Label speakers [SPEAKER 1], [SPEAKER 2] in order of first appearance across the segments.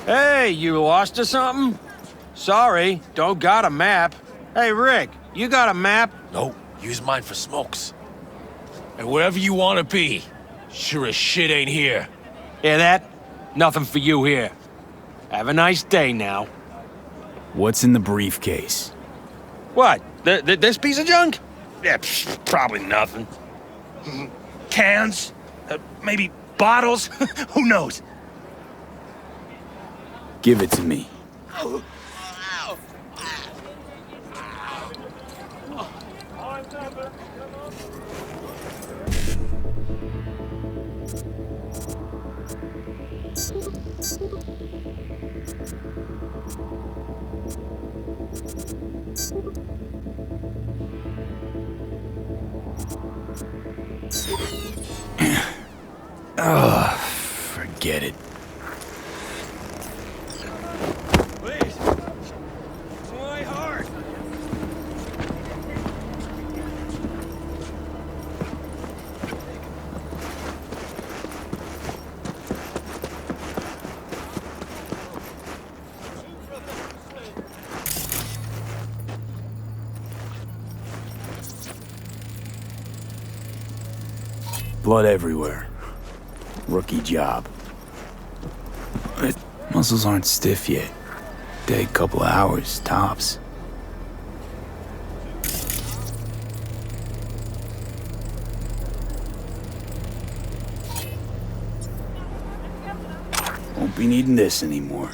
[SPEAKER 1] Hey, you lost or something? Sorry, don't got a map. Hey, Rick, you got a map?
[SPEAKER 2] Nope, use mine for smokes. And wherever you want to be, sure as shit ain't here.
[SPEAKER 1] Hear that? Nothing for you here. Have a nice day now.
[SPEAKER 3] What's in the briefcase?
[SPEAKER 1] What? This piece of junk? Yeah, probably nothing.
[SPEAKER 4] Cans? Maybe bottles? Who knows?
[SPEAKER 3] Give it to me. Ugh, forget it.
[SPEAKER 1] Please. My heart.
[SPEAKER 3] Blood everywhere. Rookie job. Muscles aren't stiff yet. Take a couple of hours, tops. Won't be needing this anymore.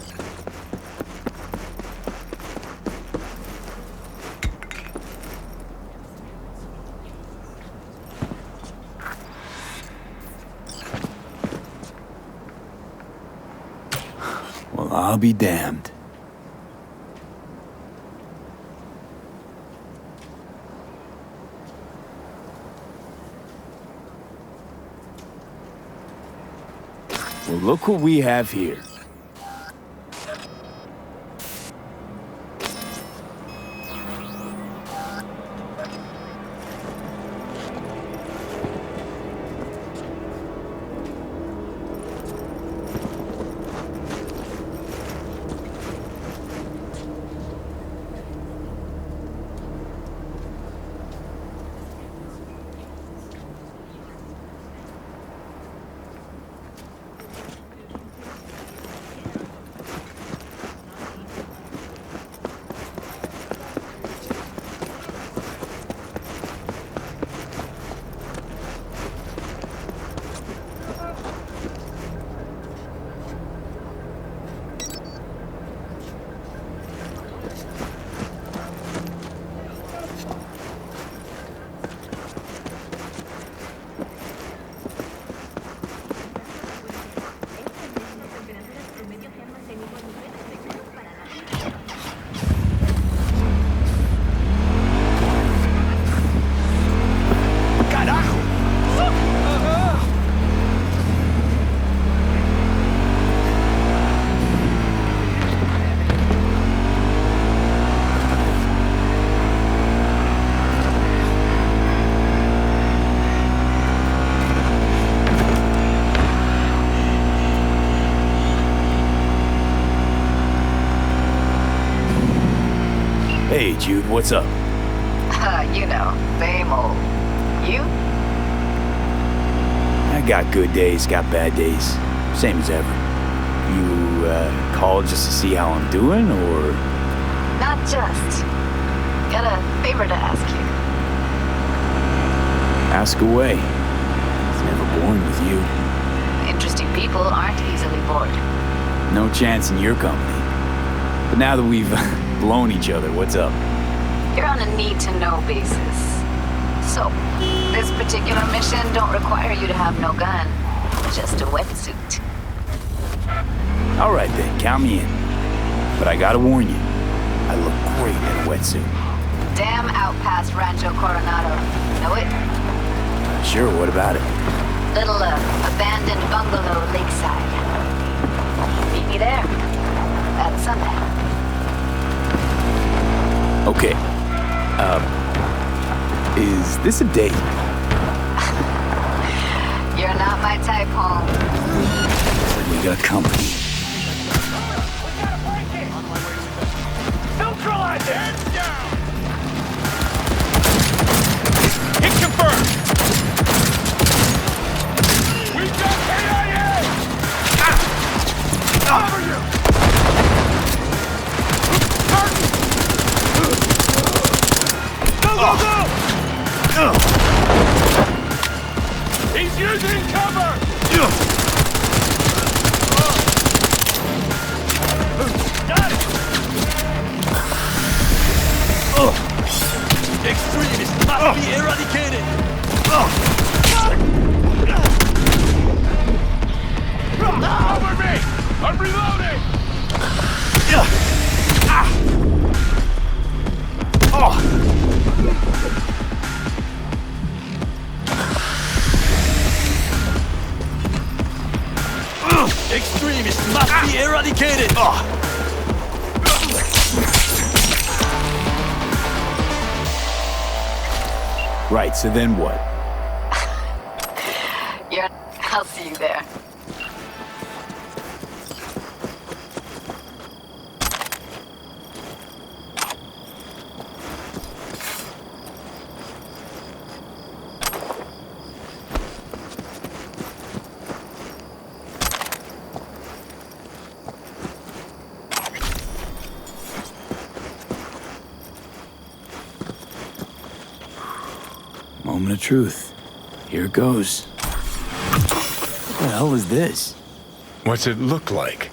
[SPEAKER 3] Well, I'll be damned. Well, look what we have here. Hey, Jude, what's up?
[SPEAKER 5] You know, same old. You?
[SPEAKER 3] I got good days, got bad days. Same as ever. You, called just to see how I'm doing, or...?
[SPEAKER 5] Not just. Got a favor to ask you.
[SPEAKER 3] Ask away. It's never boring with you.
[SPEAKER 5] Interesting people aren't easily bored.
[SPEAKER 3] No chance in your company. But now that we've blown each other, what's up?
[SPEAKER 5] You're on a need-to-know basis. So, this particular mission don't require you to have no gun. Just a wetsuit.
[SPEAKER 3] All right then, count me in. But I gotta warn you, I look great in a wetsuit.
[SPEAKER 5] Damn out past Rancho Coronado. Know it?
[SPEAKER 3] Sure, what about it?
[SPEAKER 5] Little, abandoned bungalow lakeside. Meet me there. At sundown.
[SPEAKER 3] Okay. Is this a date?
[SPEAKER 5] You're not my type, Holmes.
[SPEAKER 3] We got company.
[SPEAKER 4] Neutralize it! Hands down! Hit confirmed! We got KIA! Cover you! Go, go, go! He's using cover! Got it! Extremists must be eradicated! Cover me! I'm reloading! Extremists must be eradicated!
[SPEAKER 3] Right, so then what?
[SPEAKER 5] I'll see you there.
[SPEAKER 3] Moment of truth. Here it goes. What the hell is this?
[SPEAKER 6] What's it look like?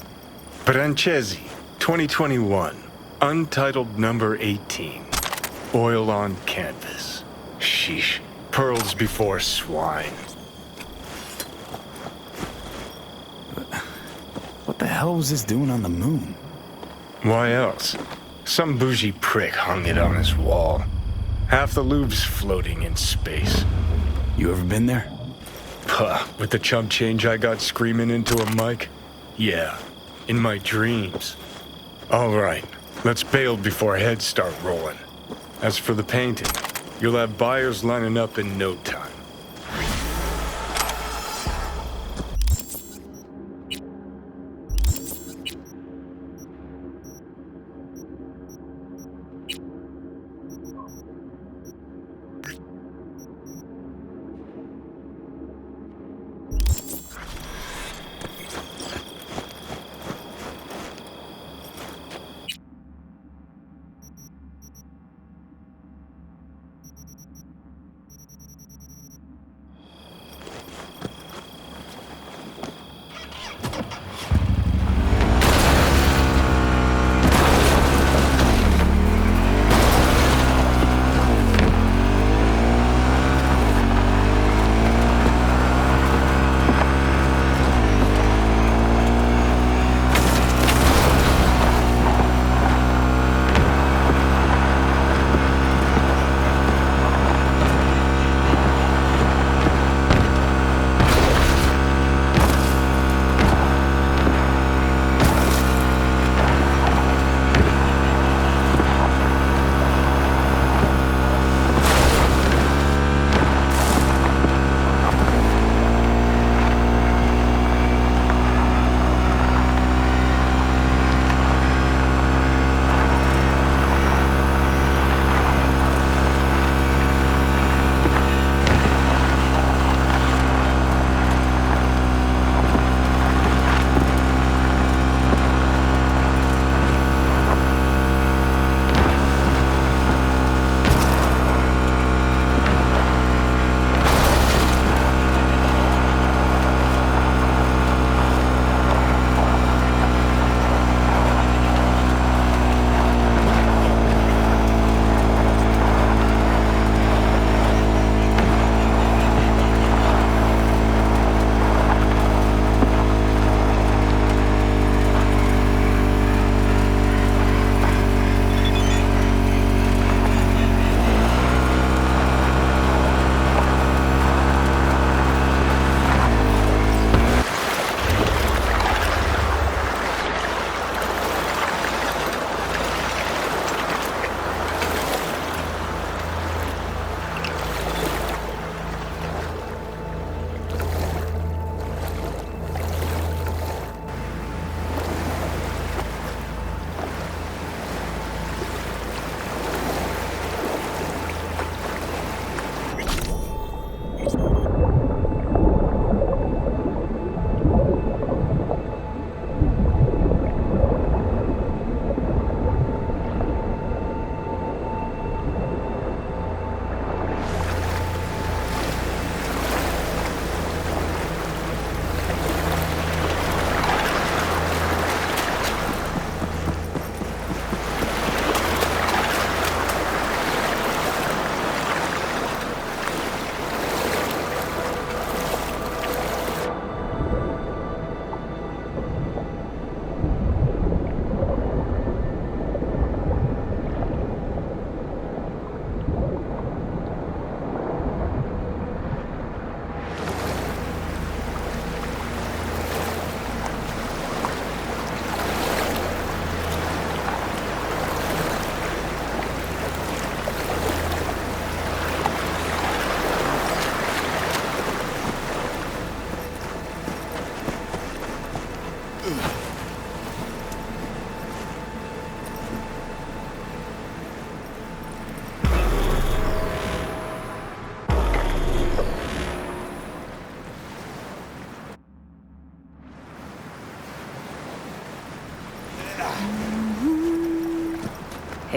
[SPEAKER 6] Francesi, 2021. Untitled number 18. Oil on canvas. Sheesh. Pearls before swine.
[SPEAKER 3] What the hell was this doing on the moon?
[SPEAKER 6] Why else? Some bougie prick hung it on his wall. Half the Louvre's floating in space.
[SPEAKER 3] You ever been there?
[SPEAKER 6] Puh, with the chump change I got screaming into a mic? Yeah, in my dreams. All right, let's bail before heads start rolling. As for the painting, you'll have buyers lining up in no time.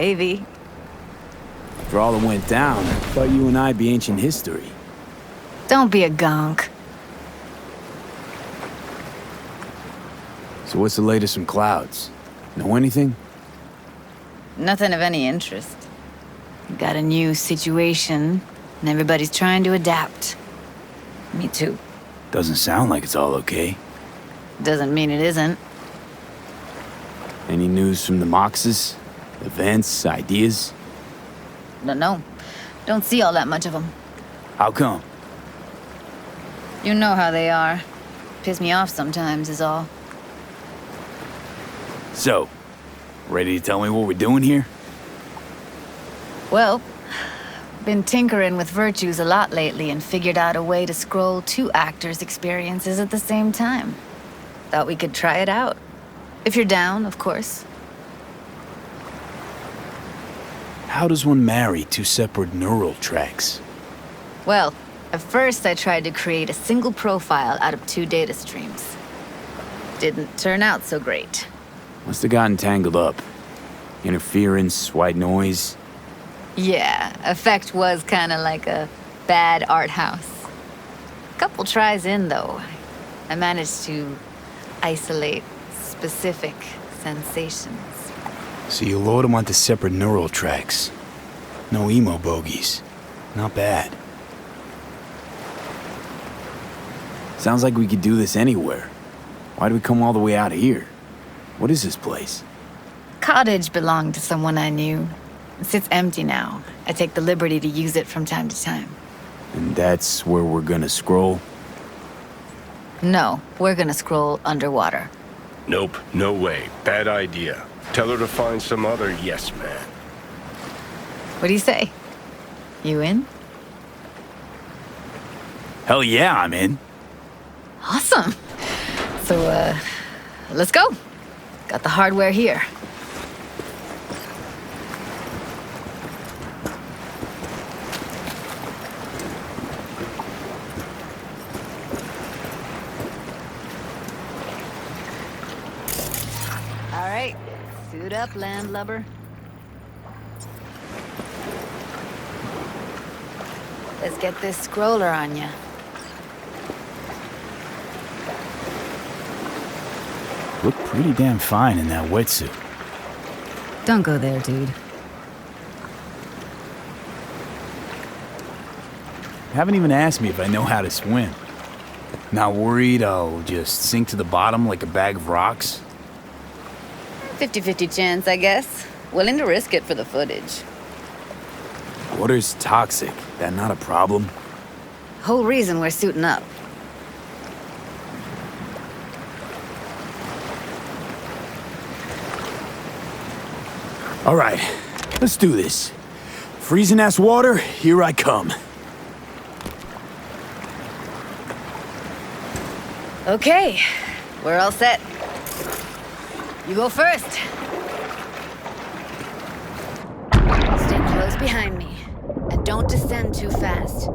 [SPEAKER 5] Maybe.
[SPEAKER 3] For all that went down, I thought you and I'd be ancient history.
[SPEAKER 5] Don't be a gonk.
[SPEAKER 3] So what's the latest from Clouds? Know anything?
[SPEAKER 5] Nothing of any interest. Got a new situation, and everybody's trying to adapt. Me too.
[SPEAKER 3] Doesn't sound like it's all okay.
[SPEAKER 5] Doesn't mean it isn't.
[SPEAKER 3] Any news from the Moxes? Events, ideas?
[SPEAKER 5] No. Don't see all that much of them.
[SPEAKER 3] How come?
[SPEAKER 5] You know how they are. Piss me off sometimes is all.
[SPEAKER 3] So, ready to tell me what we're doing here?
[SPEAKER 5] Well, been tinkering with virtues a lot lately and figured out a way to scroll two actors' experiences at the same time. Thought we could try it out. If you're down, of course.
[SPEAKER 3] How does one marry two separate neural tracks?
[SPEAKER 5] Well, at first I tried to create a single profile out of two data streams. Didn't turn out so great.
[SPEAKER 3] Must have gotten tangled up. Interference, white noise.
[SPEAKER 5] Yeah, effect was kinda like a bad art house. Couple tries in, though, I managed to isolate specific sensations.
[SPEAKER 3] So you load them onto separate neural tracks. No emo bogies. Not bad. Sounds like we could do this anywhere. Why do we come all the way out here? What is this place?
[SPEAKER 5] Cottage belonged to someone I knew. It sits empty now. I take the liberty to use it from time to time.
[SPEAKER 3] And that's where we're gonna scroll?
[SPEAKER 5] No, we're gonna scroll underwater.
[SPEAKER 6] Nope, no way. Bad idea. Tell her to find some other yes man.
[SPEAKER 5] What do you say? You in?
[SPEAKER 3] Hell yeah, I'm in.
[SPEAKER 5] Awesome. So, let's go. Got the hardware here. All right, suit up, landlubber. Let's get this scroller on ya.
[SPEAKER 3] Look pretty damn fine in that wetsuit.
[SPEAKER 5] Don't go there, dude.
[SPEAKER 3] Haven't even asked me if I know how to swim. Not worried I'll just sink to the bottom like a bag of rocks?
[SPEAKER 5] 50-50 chance, I guess. Willing to risk it for the footage.
[SPEAKER 3] Water's toxic. That not a problem?
[SPEAKER 5] Whole reason we're suiting up.
[SPEAKER 3] All right, let's do this. Freezing ass water, here I come.
[SPEAKER 5] Okay, we're all set. You go first. Stay close behind me, and don't descend too fast.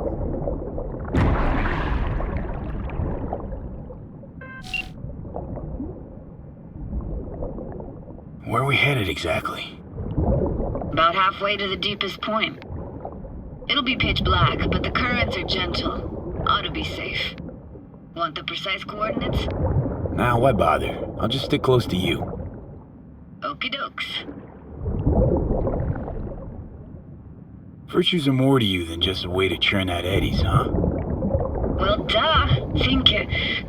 [SPEAKER 3] Where are we headed exactly?
[SPEAKER 5] About halfway to the deepest point. It'll be pitch black, but the currents are gentle. Ought to be safe. Want the precise coordinates?
[SPEAKER 3] Nah, why bother? I'll just stick close to you.
[SPEAKER 5] Okie dokes.
[SPEAKER 3] Virtues are more to you than just a way to churn out eddies, huh?
[SPEAKER 5] Well, duh. Think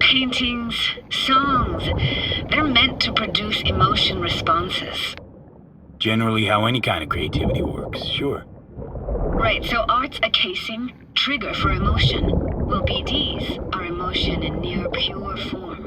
[SPEAKER 5] paintings, songs. They're meant to produce emotion responses.
[SPEAKER 3] Generally how any kind of creativity works, sure.
[SPEAKER 5] Right, so art's a casing, trigger for emotion. Well, BDs are emotion in near pure form.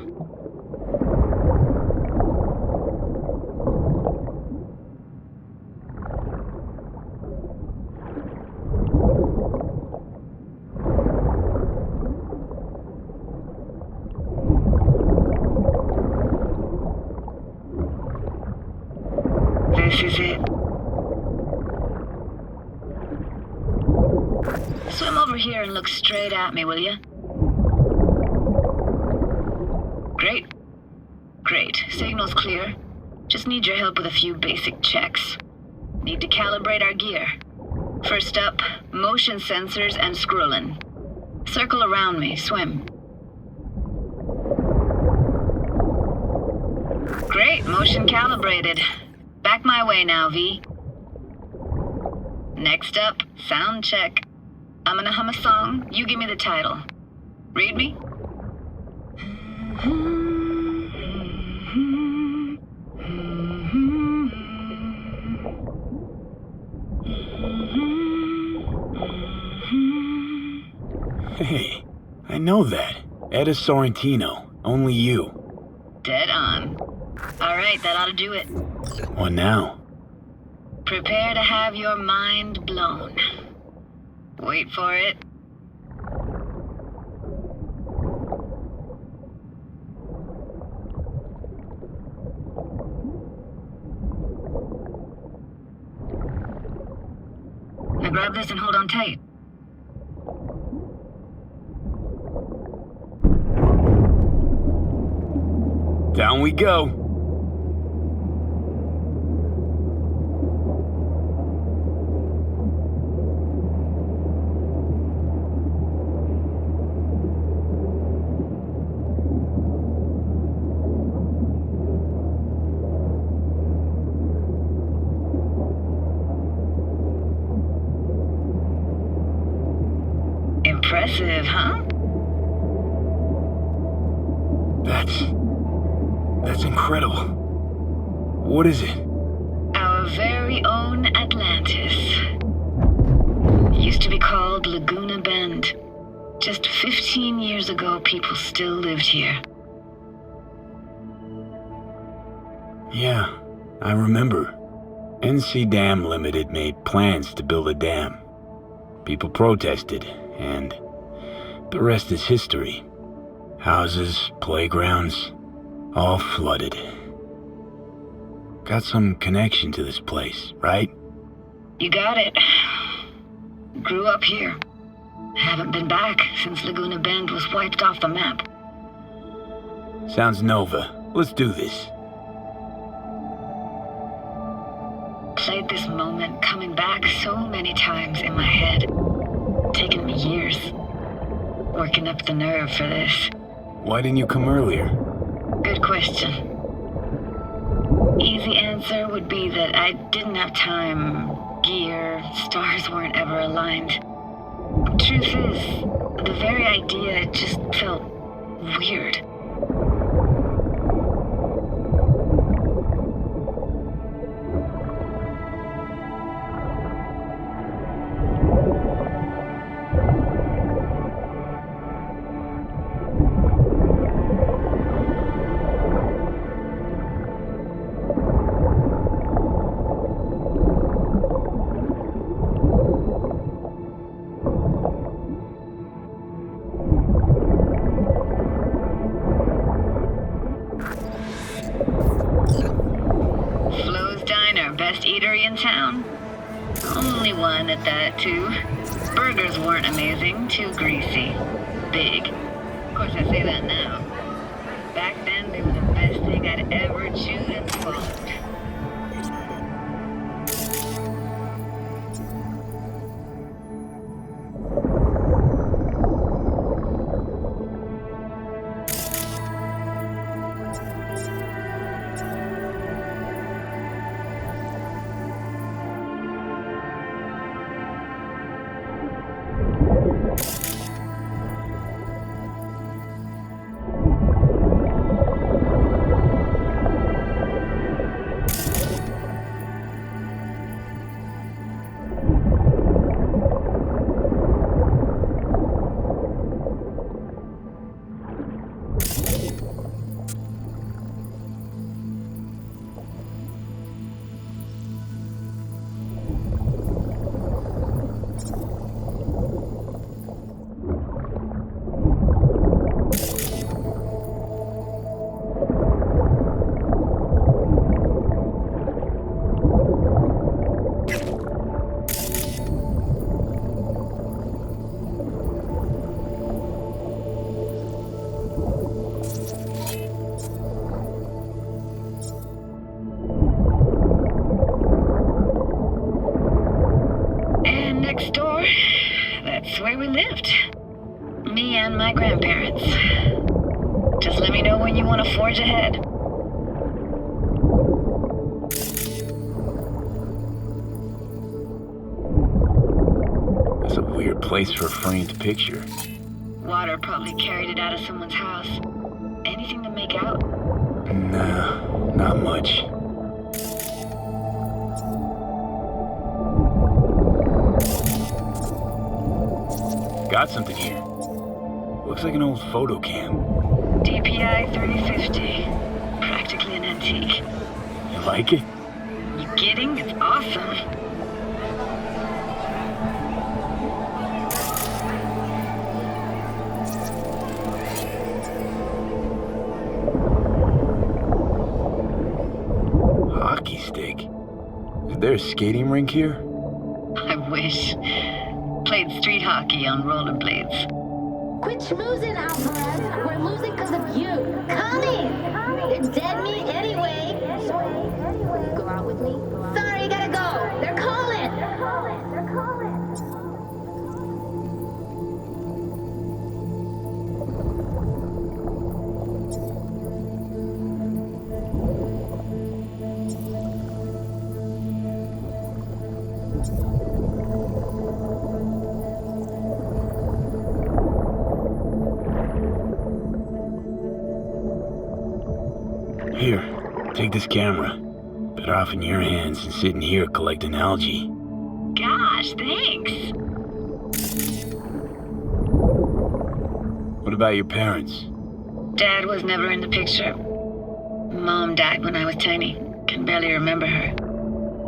[SPEAKER 5] This is it. Swim over here and look straight at me, will you? Great. Great. Signal's clear. Just need your help with a few basic checks.
[SPEAKER 7] Need to calibrate our gear. First up, motion sensors and scrolling. Circle around me, swim. Great, motion calibrated. Back my way now, V. Next up, sound check. I'm gonna hum a song, you give me the title. Read me?
[SPEAKER 3] Hey, I know that. Etta Sorrentino. Only you.
[SPEAKER 7] Dead on. Alright, that ought to do it.
[SPEAKER 3] What now?
[SPEAKER 7] Prepare to have your mind blown. Wait for it. Now grab this and hold on tight.
[SPEAKER 3] Down we go.
[SPEAKER 7] Impressive, huh?
[SPEAKER 3] That's incredible. What is it?
[SPEAKER 7] Our very own Atlantis. Used to be called Laguna Bend. Just 15 years ago, people still lived here.
[SPEAKER 3] Yeah, I remember. NC Dam Limited made plans to build a dam. People protested, and the rest is history. Houses, playgrounds, all flooded. Got some connection to this place, right?
[SPEAKER 7] You got it. Grew up here. Haven't been back since Laguna Bend was wiped off the map.
[SPEAKER 3] Sounds Nova. Let's do this.
[SPEAKER 7] Played this moment coming back so many times in my head. Taken me years. Working up the nerve for this.
[SPEAKER 3] Why didn't you come earlier?
[SPEAKER 7] Good question. Easy answer would be that I didn't have time. Gear, stars weren't ever aligned. Truth is, the very idea just felt weird. Best eatery in town? Only one at that, too. Burgers weren't amazing, too greasy. Big. Of course, I say that now. Back then, they were the best thing I'd ever chewed and swallowed. next door, that's where we lived. Me and my grandparents. Just let me know when you want to forge ahead.
[SPEAKER 3] That's a weird place for a framed picture.
[SPEAKER 7] Water probably carried it out of someone's house. Anything to make out?
[SPEAKER 3] Nah, not much. Got something here. Looks like an old photo cam.
[SPEAKER 7] DPI 350. Practically an antique.
[SPEAKER 3] You like it?
[SPEAKER 7] You kidding? It's awesome.
[SPEAKER 3] Hockey stick? Is there a skating rink here?
[SPEAKER 7] I wish. Played street hockey on rollerblades.
[SPEAKER 8] Quit schmoozing, Alvarez. We're losing because of you. Coming! They're dead meat anyway. Go out with me? Sorry, gotta go. They're calling.
[SPEAKER 3] Here, take this camera. Better off in your hands than sitting here collecting algae.
[SPEAKER 7] Gosh, thanks.
[SPEAKER 3] What about your parents?
[SPEAKER 7] Dad was never in the picture. Mom died when I was tiny. Can barely remember her.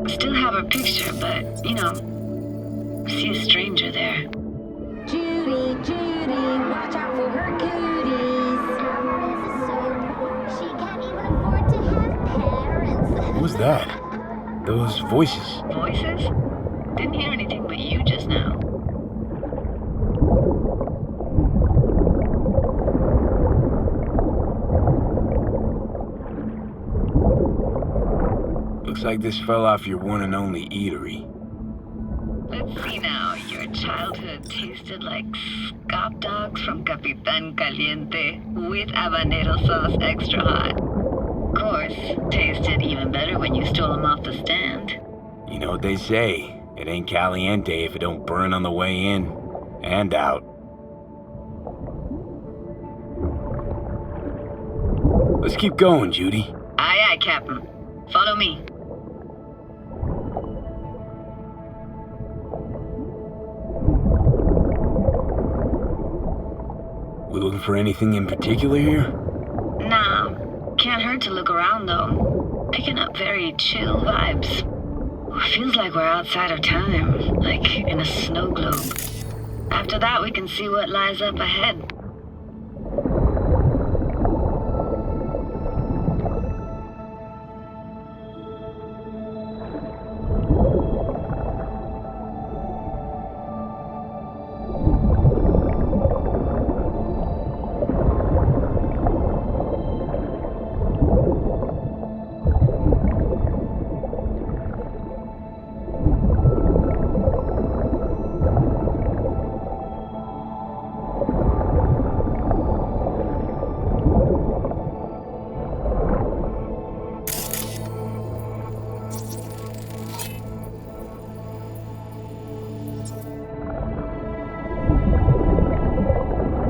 [SPEAKER 7] Still have her picture, but, see a stranger there.
[SPEAKER 8] Judy, watch out for her cooties. She can't even afford to have parents.
[SPEAKER 3] What was that? Those voices.
[SPEAKER 7] Voices? Didn't hear anything but you just now.
[SPEAKER 3] Looks like this fell off your one and only eatery.
[SPEAKER 7] Let's see now. Your childhood tasted like scop dogs from Capitan Caliente with habanero sauce extra hot. Of course, tasted even better when you stole them off the stand.
[SPEAKER 3] You know what they say, it ain't caliente if it don't burn on the way in and out. Let's keep going, Judy.
[SPEAKER 7] Aye, aye, Captain. Follow me.
[SPEAKER 3] We looking for anything in particular here?
[SPEAKER 7] Nah, can't hurt to look around though. Picking up very chill vibes. Feels like we're outside of time, like in a snow globe. After that, we can see what lies up ahead.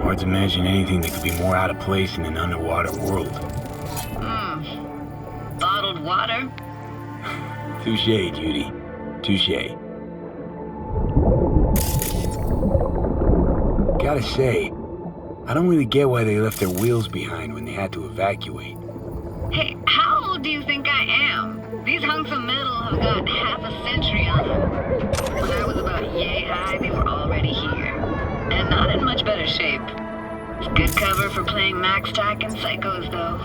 [SPEAKER 3] Hard to imagine anything that could be more out of place in an underwater world.
[SPEAKER 7] Bottled water?
[SPEAKER 3] Touché, Judy. Touché. Gotta say, I don't really get why they left their wheels behind when they had to evacuate.
[SPEAKER 7] Hey, how old do you think I am? These hunks of metal have got half a century on them. When I was about yay high, they were already here. And not in much better shape. It's good cover for playing Max Tack and Psychos, though.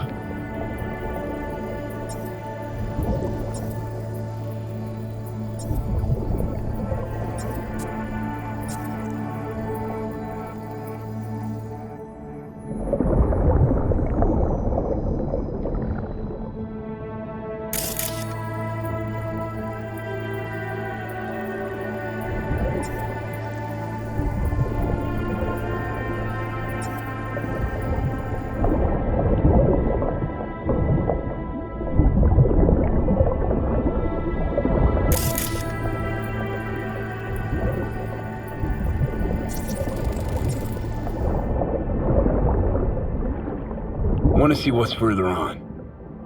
[SPEAKER 3] Want to see what's further on.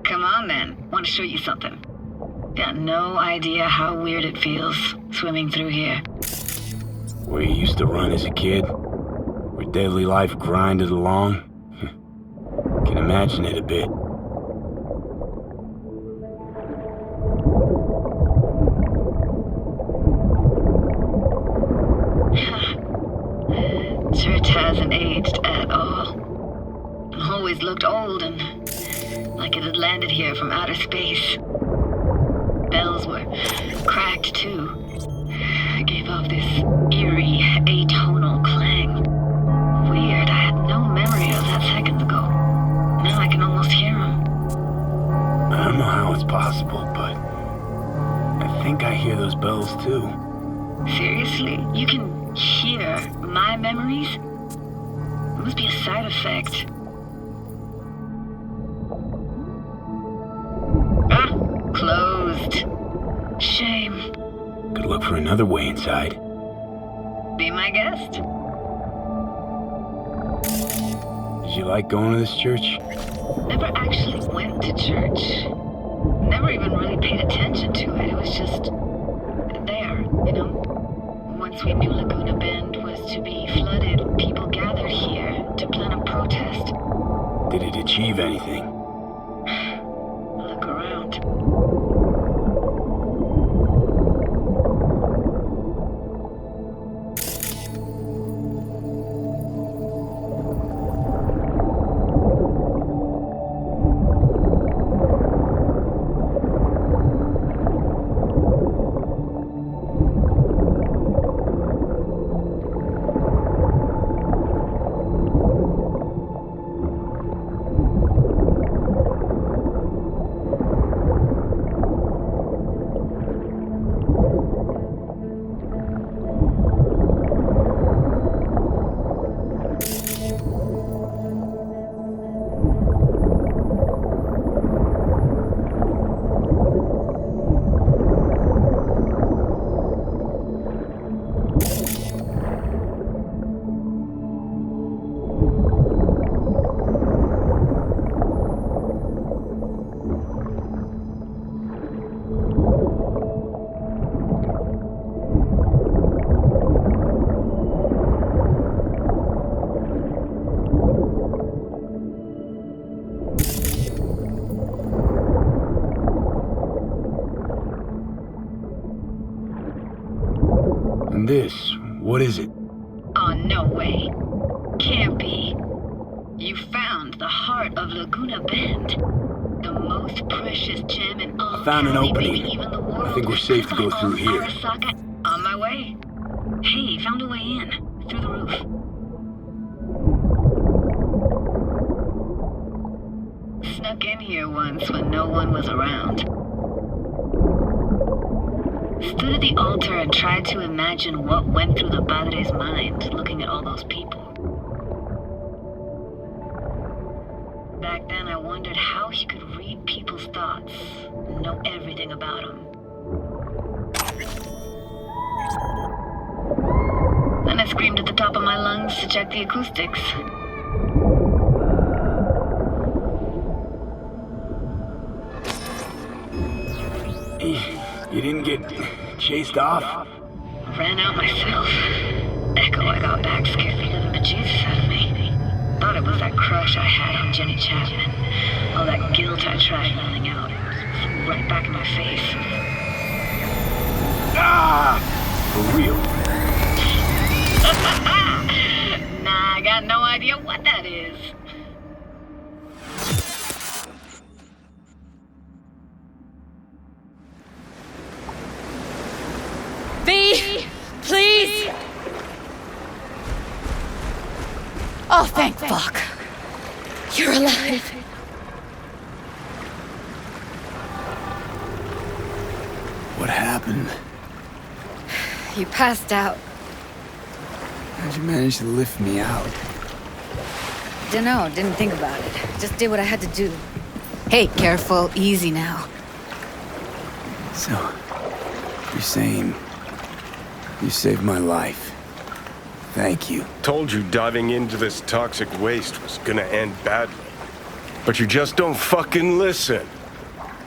[SPEAKER 7] Come on then. Want to show you something. Got no idea how weird it feels swimming through here.
[SPEAKER 3] Where you used to run as a kid? Where daily life grinded along? Can imagine it a bit.
[SPEAKER 7] Church hasn't aged at all. Always looked old and like it had landed here from outer space. Bells were cracked too. It gave off this eerie, atonal clang. Weird, I had no memory of that seconds ago. Now I can almost hear them.
[SPEAKER 3] I don't know how it's possible, but I think I hear those bells too.
[SPEAKER 7] Seriously? You can hear my memories? It must be a side effect. Ah, closed. Shame.
[SPEAKER 3] Could look for another way inside.
[SPEAKER 7] Be my guest.
[SPEAKER 3] Did you like going to this church?
[SPEAKER 7] Never actually went to church. Never even really paid attention to it. It was just there, you know? Once we knew Laguna Bend was to be flooded, people gathered here to plan a protest.
[SPEAKER 3] Did it achieve anything?
[SPEAKER 7] Look around.
[SPEAKER 3] And this, what is it?
[SPEAKER 7] Oh, no way. Can't be. You found the heart of Laguna Bend. The most precious gem in all
[SPEAKER 3] I found an
[SPEAKER 7] Cali,
[SPEAKER 3] opening.
[SPEAKER 7] maybe even the world.
[SPEAKER 3] I think we're safe to go through here.
[SPEAKER 7] Arasaka. On my way. Hey, found a way in. Through the roof. Snuck in here once when no one was around. Stood at the altar and tried to imagine what went through the padre's mind looking at all those people. Back then I wondered how he could read people's thoughts and know everything about them. Then I screamed at the top of my lungs to check the acoustics.
[SPEAKER 3] You didn't get chased off?
[SPEAKER 7] Ran out myself. Echo I got back scared the living bejesus out of me. Thought it was that crush I had on Jenny Chapman. All that guilt I tried yelling out. Right back in my face.
[SPEAKER 3] Ah! For real?
[SPEAKER 7] Nah, I got no idea what that is.
[SPEAKER 5] V, please! Oh, thank fuck. You're alive.
[SPEAKER 3] What happened?
[SPEAKER 5] You passed out.
[SPEAKER 3] How'd you manage to lift me out?
[SPEAKER 5] Dunno, didn't think about it. Just did what I had to do. Hey, careful, easy now.
[SPEAKER 3] So, you're saying you saved my life. Thank you.
[SPEAKER 6] Told you diving into this toxic waste was gonna end badly. but you just don't fucking listen.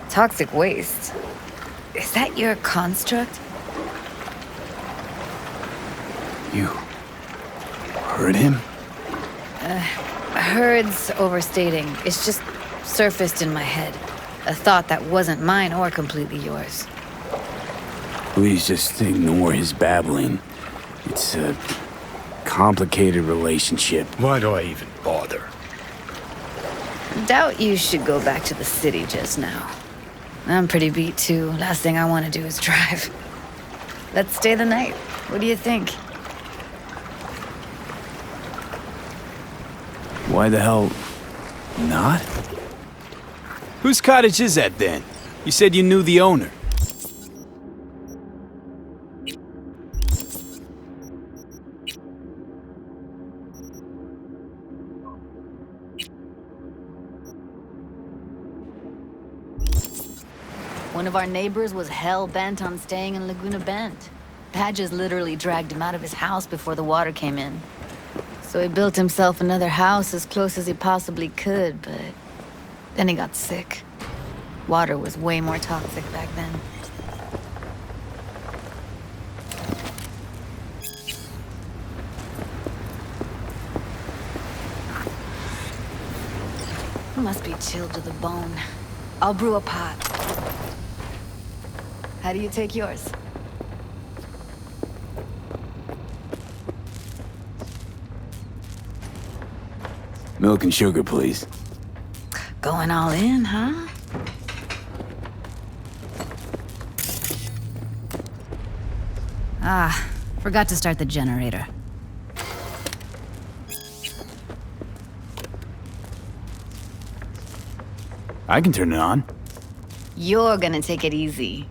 [SPEAKER 5] Toxic waste. Is that your construct?
[SPEAKER 3] You heard him?
[SPEAKER 5] Heard's overstating. It's just surfaced in my head. A thought that wasn't mine or completely yours.
[SPEAKER 3] Please just ignore his babbling. It's a complicated relationship.
[SPEAKER 6] Why do I even bother?
[SPEAKER 5] Doubt you should go back to the city just now. I'm pretty beat too. Last thing I want to do is drive. Let's stay the night. What do you think?
[SPEAKER 3] Why the hell not?
[SPEAKER 9] Whose cottage is that then? You said you knew the owner.
[SPEAKER 5] One of our neighbors was hell-bent on staying in Laguna Bend. Badges literally dragged him out of his house before the water came in. So he built himself another house as close as he possibly could, but then he got sick. Water was way more toxic back then. Must be chilled to the bone. I'll brew a pot. How do you take yours?
[SPEAKER 3] Milk and sugar, please.
[SPEAKER 5] Going all in, huh? Ah, forgot to start the generator.
[SPEAKER 3] I can turn it on.
[SPEAKER 5] You're gonna take it easy.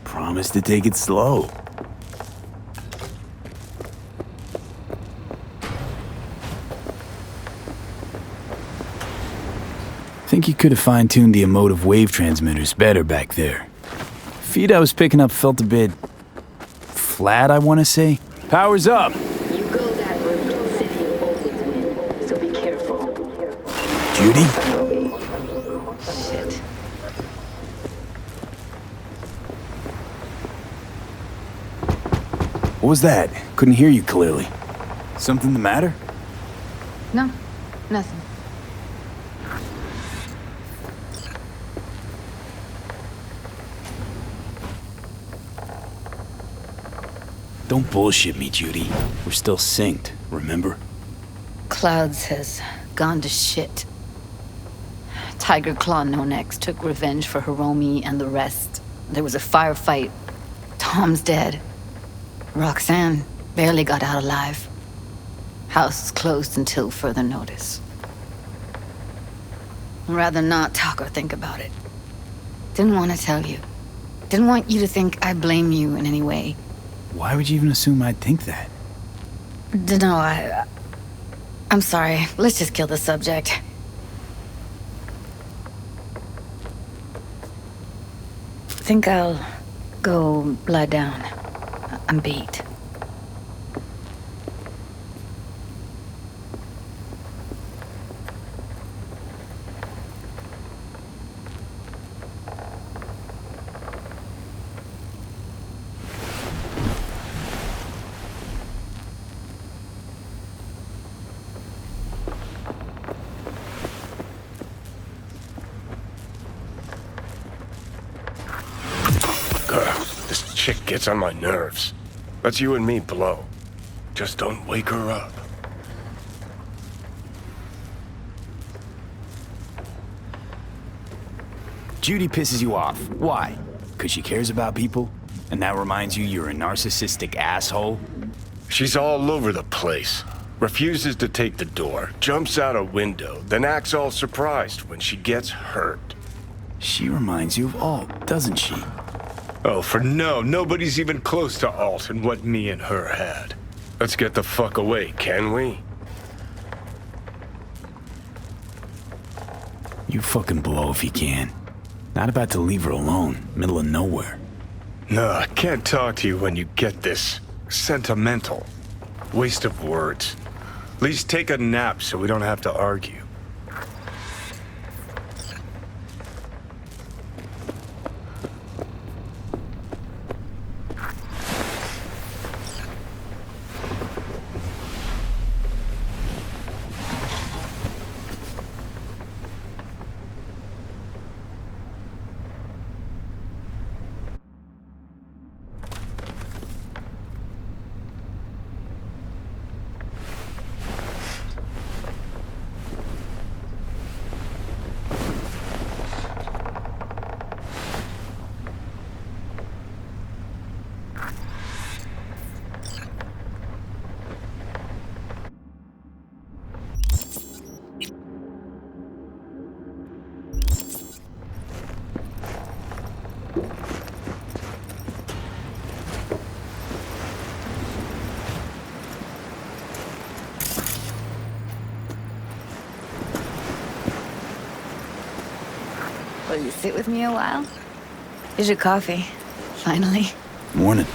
[SPEAKER 3] Promise to take it slow. Think you could have fine-tuned the emotive wave transmitters better back there. Feed I was picking up felt a bit flat, I want to say. Power's up.
[SPEAKER 8] You go that route, city will always win, so be careful.
[SPEAKER 3] Judy?
[SPEAKER 8] Shit.
[SPEAKER 3] What was that? Couldn't hear you clearly. Something the matter?
[SPEAKER 5] No, nothing.
[SPEAKER 3] Don't bullshit me, Judy. We're still synced, remember?
[SPEAKER 5] Clouds has gone to shit. Tiger Claw No Next took revenge for Hiromi and the rest. There was a firefight. Tom's dead. Roxanne barely got out alive. House is closed until further notice. I'd rather not talk or think about it. Didn't want to tell you. Didn't want you to think I blame you in any way.
[SPEAKER 3] Why would you even assume I'd think that?
[SPEAKER 5] Dunno, I'm sorry. Let's just kill the subject. Think I'll go lie down. I'm beat.
[SPEAKER 6] This chick gets on my nerves. Let's you and me blow. Just don't wake her up.
[SPEAKER 3] Judy pisses you off. Why? Because she cares about people? And that reminds you you're a narcissistic asshole?
[SPEAKER 6] She's all over the place. Refuses to take the door, jumps out a window, then acts all surprised when she gets hurt.
[SPEAKER 3] She reminds you of Alt, doesn't she?
[SPEAKER 6] Oh, for no, nobody's even close to Alt and what me and her had. Let's get the fuck away, can we?
[SPEAKER 3] You fucking blow if you can. Not about to leave her alone, middle of nowhere.
[SPEAKER 6] No, I can't talk to you when you get this sentimental. Waste of words. At least take a nap so we don't have to argue.
[SPEAKER 5] Will you sit with me a while? Here's your coffee. Finally.
[SPEAKER 9] Morning.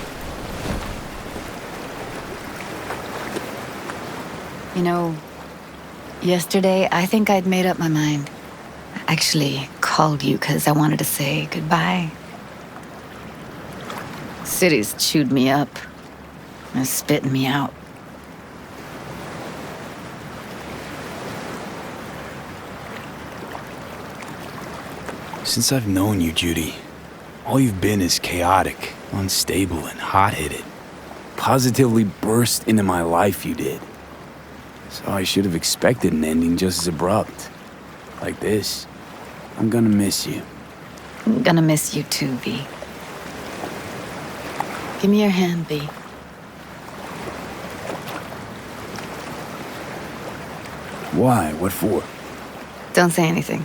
[SPEAKER 5] You know, yesterday I think I'd made up my mind. I actually called you because I wanted to say goodbye. City's chewed me up. And spitting me out.
[SPEAKER 9] Since I've known you, Judy, all you've been is chaotic, unstable, and hot-headed. Positively burst into my life, you did. So I should have expected an ending just as abrupt. Like this. I'm gonna miss you.
[SPEAKER 5] I'm gonna miss you too, V. Give me your hand, V.
[SPEAKER 9] Why? What for?
[SPEAKER 5] Don't say anything.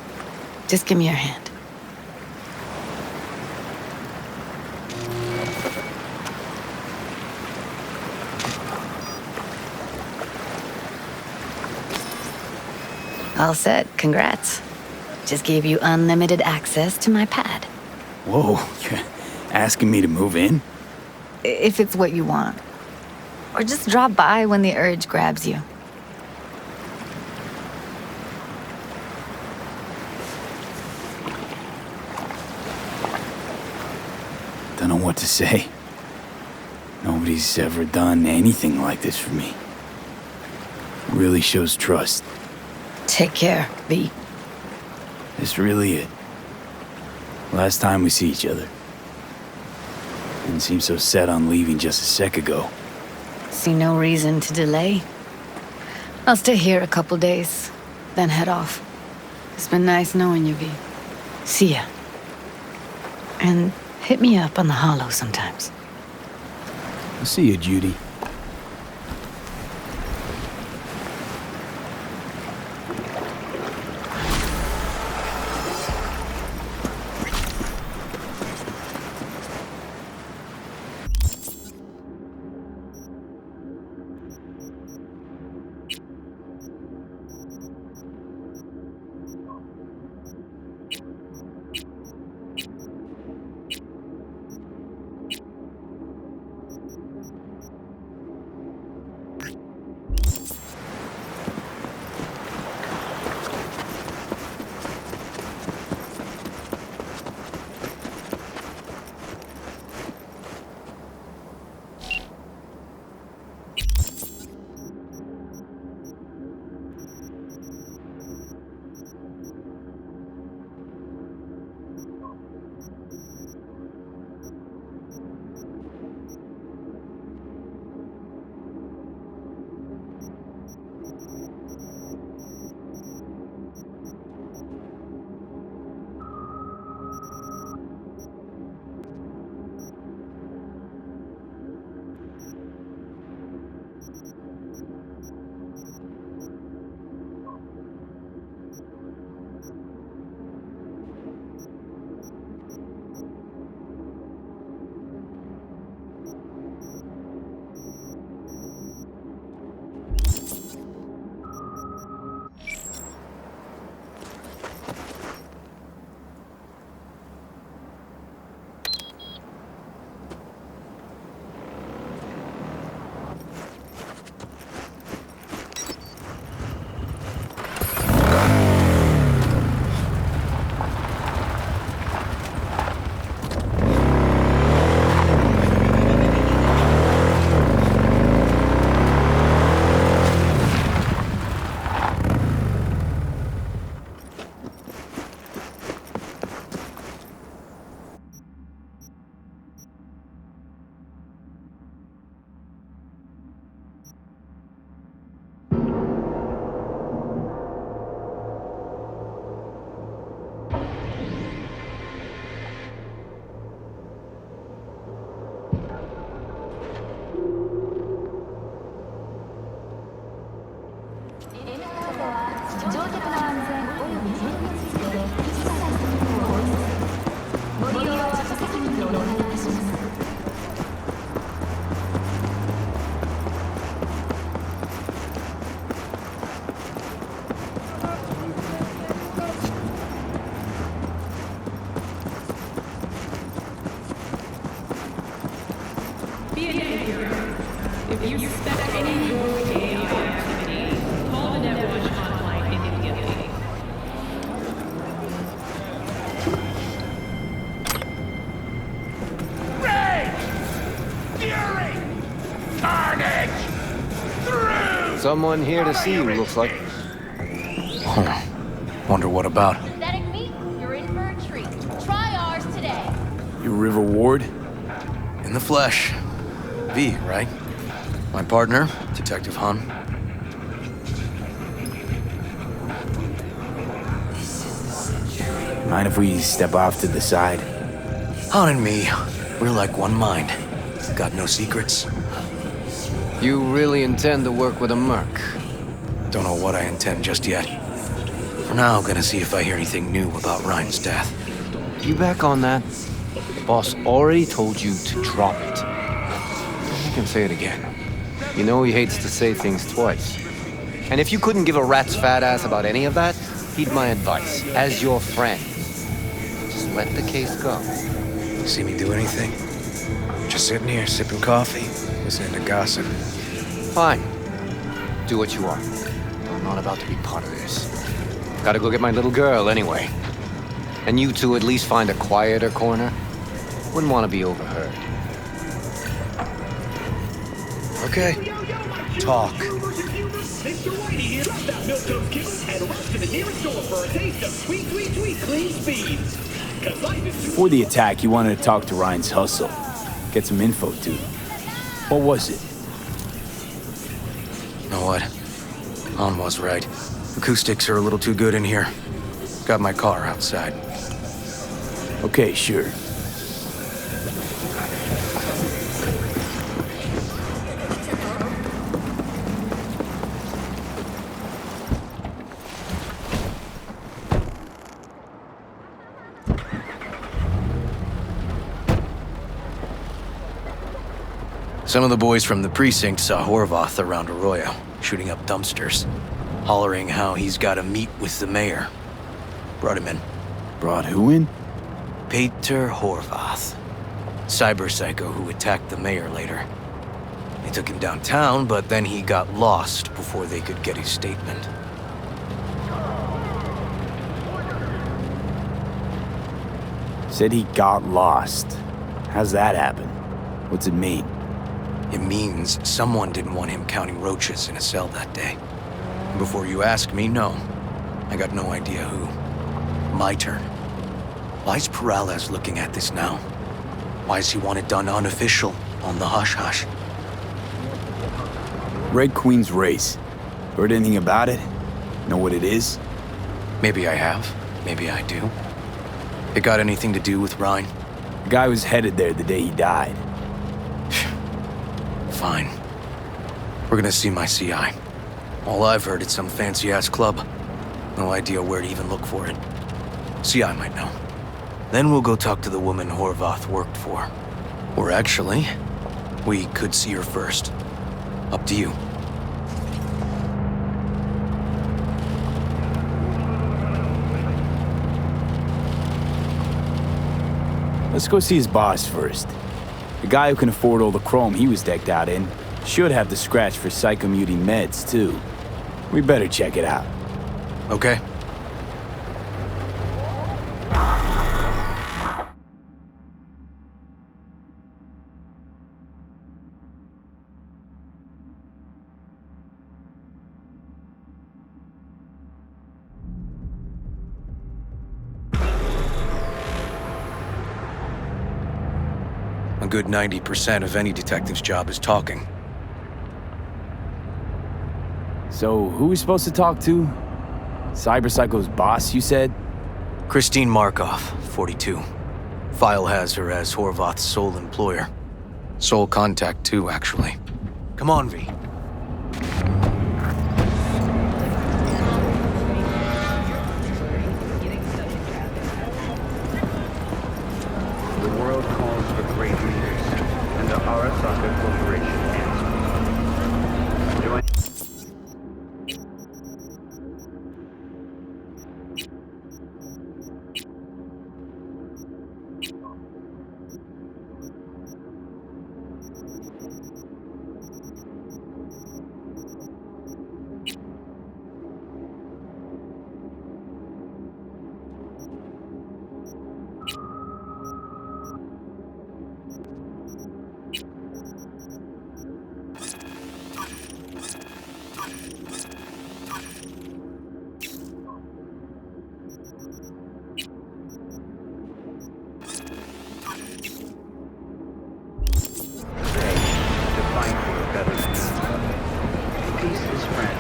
[SPEAKER 5] Just give me your hand. All set. Congrats. Just gave you unlimited access to my pad.
[SPEAKER 9] Whoa, you're asking me to move in?
[SPEAKER 5] If it's what you want. Or just drop by when the urge grabs you.
[SPEAKER 9] Don't know what to say. Nobody's ever done anything like this for me. Really shows trust.
[SPEAKER 5] Take care, V.
[SPEAKER 9] This really it. Last time we see each other. Didn't seem so set on leaving just a sec ago.
[SPEAKER 5] See no reason to delay. I'll stay here a couple days, then head off. It's been nice knowing you, V. See ya. And hit me up on the holo sometimes.
[SPEAKER 9] I'll see you, Judy.
[SPEAKER 10] Someone here to see you, looks like.
[SPEAKER 2] Wonder what about?
[SPEAKER 8] Pathetic meat, you're in for a treat. Try ours today.
[SPEAKER 9] You River Ward?
[SPEAKER 10] In the flesh. V, right? My partner, Detective Hun.
[SPEAKER 9] Mind if we step off to the side?
[SPEAKER 10] Han and me, we're like one mind. Got no secrets. You really intend to work with a merc? Don't know what I intend just yet. For now, gonna see if I hear anything new about Ryan's death.
[SPEAKER 11] You back on that? The boss already told you to drop it.
[SPEAKER 10] I can say it again.
[SPEAKER 11] You know he hates to say things twice. And if you couldn't give a rat's fat ass about any of that, heed my advice. As your friend, just let the case go.
[SPEAKER 10] See me do anything? Just sitting here, sipping coffee, listening to gossip.
[SPEAKER 11] Fine. Do what you want. I'm not about to be part of this. Gotta go get my little girl anyway. And you two at least find a quieter corner. Wouldn't want to be overheard.
[SPEAKER 10] Okay. Talk.
[SPEAKER 9] Before the attack, you wanted to talk to Ryan's hustle. Get some info, too. What was it?
[SPEAKER 10] You know what? Han was right. Acoustics are a little too good in here. Got my car outside.
[SPEAKER 9] Okay, sure.
[SPEAKER 10] Some of the boys from the precinct saw Horvath around Arroyo, shooting up dumpsters, hollering how he's got to meet with the mayor. Brought him in.
[SPEAKER 9] Brought who in?
[SPEAKER 10] Peter Horvath. Cyber psycho who attacked the mayor later. They took him downtown, but then he got lost before they could get his statement.
[SPEAKER 9] Said he got lost. How's that happen? What's it mean?
[SPEAKER 10] It means someone didn't want him counting roaches in a cell that day. Before you ask me, no. I got no idea who. My turn. Why's Peralez looking at this now? Why does he want it done unofficial, on the hush-hush?
[SPEAKER 9] Red Queen's race. Heard anything about it? Know what it is?
[SPEAKER 10] Maybe I have. Maybe I do. It got anything to do with Ryan?
[SPEAKER 9] The guy was headed there the day he died.
[SPEAKER 10] Fine. We're gonna see my CI. All I've heard is some fancy-ass club. No idea where to even look for it. CI might know. Then we'll go talk to the woman Horvath worked for. Or actually, we could see her first. Up to you.
[SPEAKER 9] Let's go see his boss first. The guy who can afford all the chrome he was decked out in should have the scratch for psychomuting meds, too. We better check it out.
[SPEAKER 10] Okay. A good 90% of any detective's job is talking.
[SPEAKER 9] So, who we supposed to talk to? Cyber Psycho's boss, you said?
[SPEAKER 10] Christine Markov, 42. File has her as Horvath's sole employer. Sole contact, too, actually. Come on, V.
[SPEAKER 12] The world calls for great leaders, and the Arasaka Corporation answers. Join To fight for a better future. Peace is friend.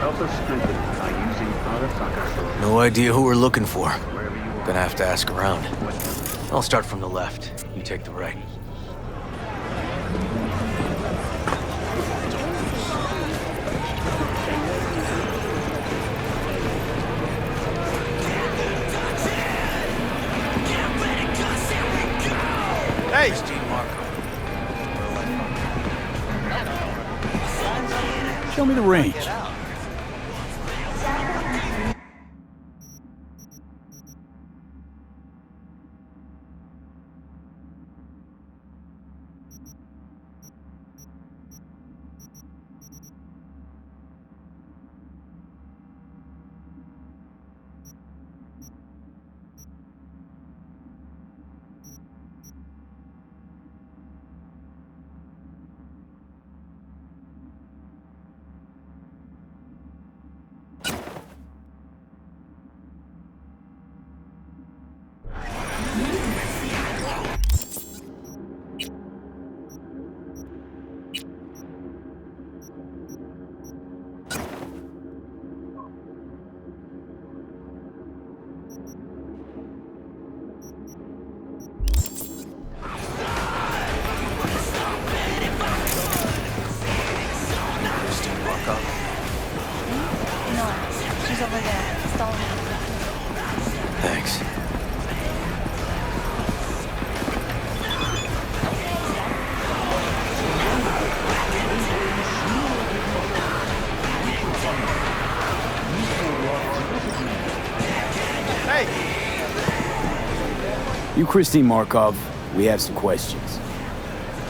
[SPEAKER 12] Also strengthened by using Arasaka sword.
[SPEAKER 10] No idea who we're looking for.
[SPEAKER 12] Wherever you are.
[SPEAKER 10] Gonna have to ask around. I'll start from the left. You take the right.
[SPEAKER 1] Hey!
[SPEAKER 10] Christine Marco.
[SPEAKER 9] Show me the range.
[SPEAKER 10] Christine Marco.
[SPEAKER 5] No, she's over there. Stalling.
[SPEAKER 10] Thanks.
[SPEAKER 1] Hey!
[SPEAKER 9] You, Christine Markov, we have some questions.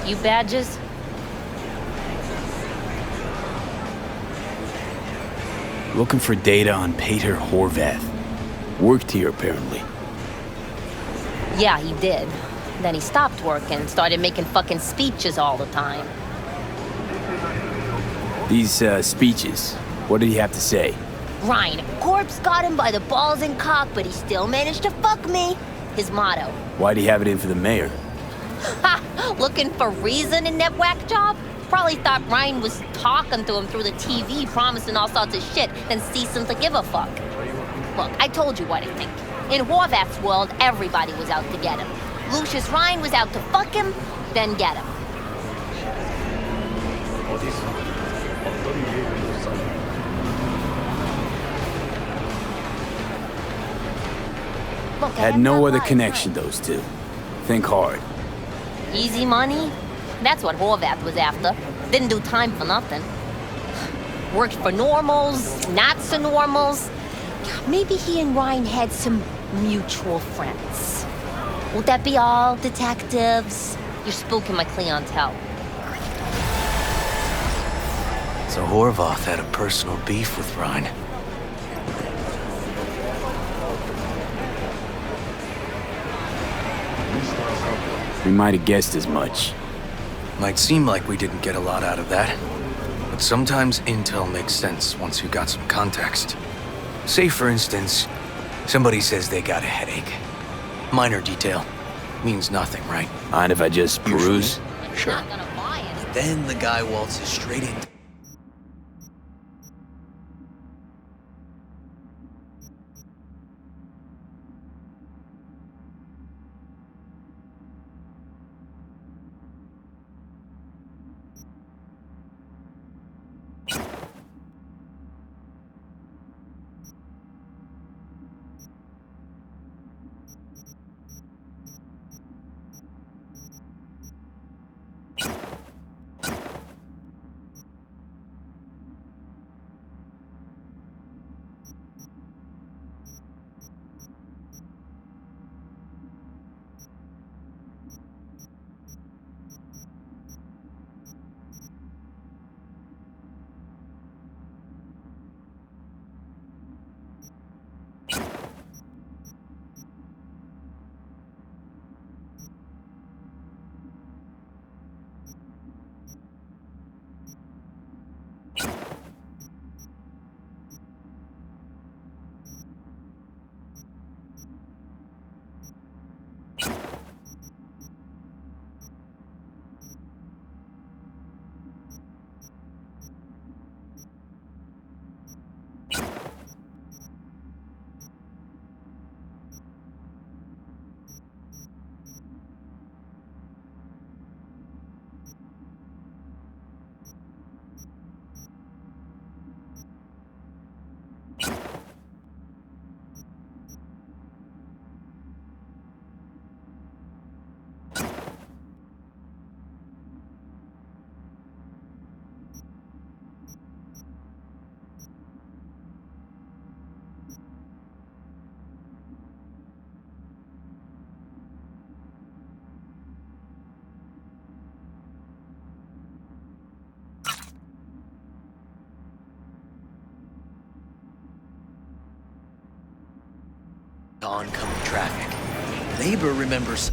[SPEAKER 5] You badges?
[SPEAKER 9] Looking for data on Peter Horvath. Worked here, apparently.
[SPEAKER 13] Yeah, he did. Then he stopped working, started making fucking speeches all the time.
[SPEAKER 9] These, speeches, what did he have to say?
[SPEAKER 13] Ryan, a corpse got him by the balls and cock, but he still managed to fuck me. His motto.
[SPEAKER 9] Why'd he have it in for the mayor?
[SPEAKER 13] Ha! Looking for reason in that whack job? Probably thought Ryan was talking to him through the TV, promising all sorts of shit, then ceasing to give a fuck. Look, I told you what I think. In Horvath's world, everybody was out to get him. Lucius Ryan was out to fuck him, then get him. Look,
[SPEAKER 9] Had no other connection, those two. Think hard.
[SPEAKER 13] Easy money? That's what Horvath was after. Didn't do time for nothing. Worked for normals, not so normals. Maybe he and Ryan had some mutual friends. Would that be all, detectives? You're spooking my clientele.
[SPEAKER 10] So Horvath had a personal beef with Ryan.
[SPEAKER 9] We might have guessed as much.
[SPEAKER 10] Might seem like we didn't get a lot out of that, but sometimes intel makes sense once you got some context. Say, for instance, somebody says they got a headache. Minor detail. Means nothing, right?
[SPEAKER 9] Mind if I just peruse?
[SPEAKER 10] Sure. But then the guy waltzes straight in. oncoming traffic. Neighbor remembers.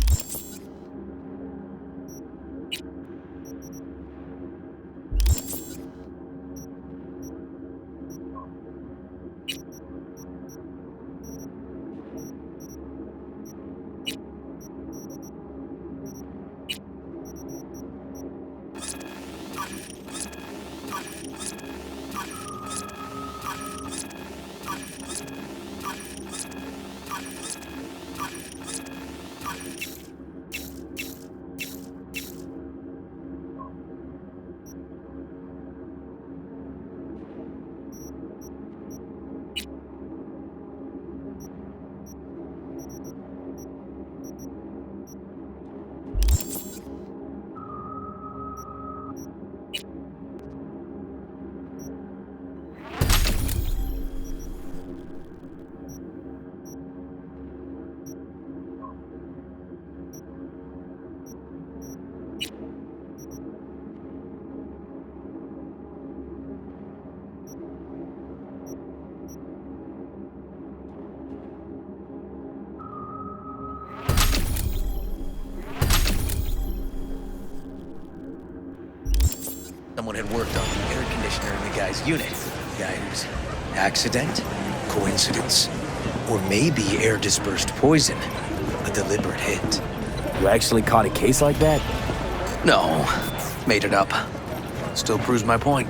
[SPEAKER 10] Someone had worked on the air conditioner in the guy's unit. Guys, accident? Coincidence? Or maybe air-dispersed poison. A deliberate hit.
[SPEAKER 9] You actually caught a case like that?
[SPEAKER 10] No, made it up. Still proves my point.